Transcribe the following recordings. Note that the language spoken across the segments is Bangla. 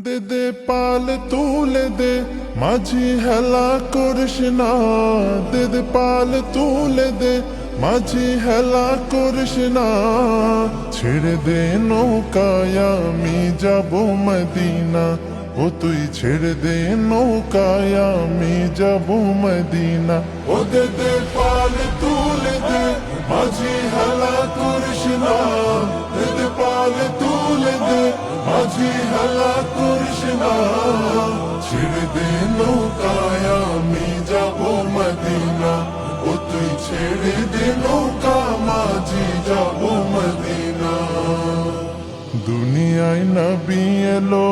দে দে পাল তুলে দে মাঝি হেলা করিস না, দে দে পাল তুলে দে মাঝি হেলা করিস না। ছেড়ে দে নৌকায় আমি যাব মদিনা, ও তুই ছেড়ে দে নৌকায় আমি যাব মদিনা। ও দে দে পাল তুলে দে মাঝি হেলা করিস না, দে দে পাল তুলে দে মাঝি হেলা করিস না। ছেড়ে দে নৌকায় আমি যাব মদিনা, ও তুই ছেড়ে দে নৌকা মাঝি যাব মদিনা। দুনিয়ায় নবী এলো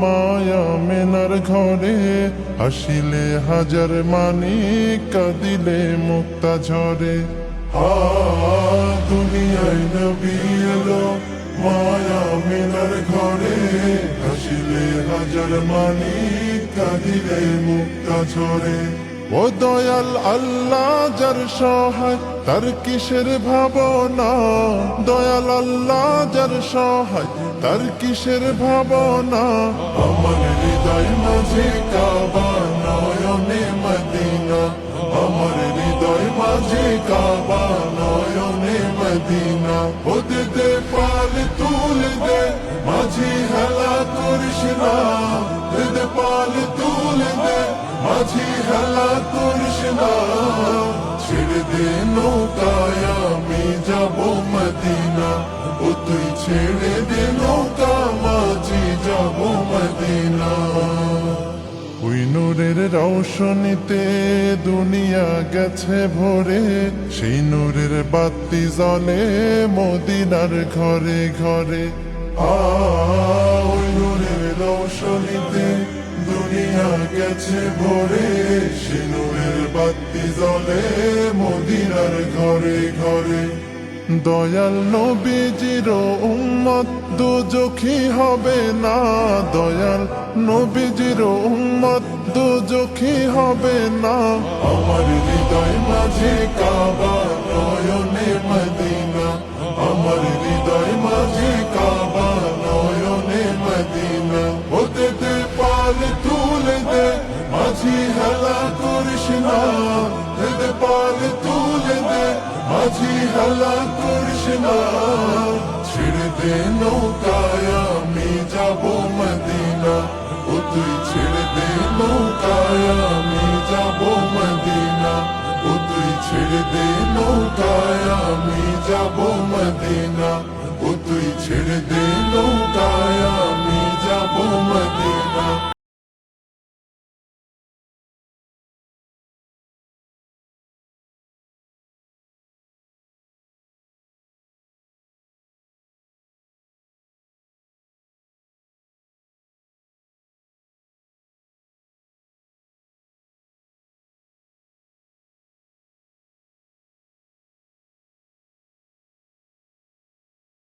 মায়া মেনার ঘরে, হাসিলে হাজার মানিক কাঁদিলে মুক্তা ঝরে। দুনিয়ায় নবী এলো মায়া মেনার ঘরে, হাসিলে হাজার মানিক কাঁদিলে মুক্তা ঝরে। ও দয়াল আল্লাহ যার সহায় তার কিসের ভাবনা, দয়াল আল্লাহ যার সহায় তার কিসের ভাবনা। আমার হৃদয় মাঝে কাবা নয়নে মদিনা, আমার হৃদয় মাঝে কাবা নয়নে মদিনা। ও দে দে পাল তুলে দে মাঝি হেলা করিস না, দে দে পাল তুলে দে মাঝি হেলা করিস না। ছেড়ে দে নৌকায় আমি যাব মদিনা, ও তুই ছেড়ে দে নৌকা মাঝি যাব মদিনা। ওই নূরের রৌশনীতে দুনিয়া গেছে ভরে, সেই নূরের বাতি জ্বলে মদিনার ঘরে ঘরে। ওই নূরের রৌশনীতে দুনিয়া গেছে ভরে, সেই নূরের বাতি জ্বলে মদিনার ঘরে ঘরে। দয়াল নবীজির উম্মত দুজখী হবে না, দয়াল নবীজির উম্মত দুজখী হবে না। আমার হৃদয় মাঝে কাবা নয়নে মদিনা, আমার হৃদয় মাঝে কাবা নয়নে মদিনা। ও দে দে পাল তুলে দে মাঝি হেলা করিস না, দে দে পাল তুলে দে মাঝি হেলা করিস না। ছেড়ে দে নৌকায় আমি যাব মদিনা, ও তুই ছেড়ে দে নৌকায় আমি যাব মদিনা, ও তুই ছেড়ে দে নৌকায় আমি যাব মদিনা, ও তুই ছেড়ে দে নৌকায় আমি যাব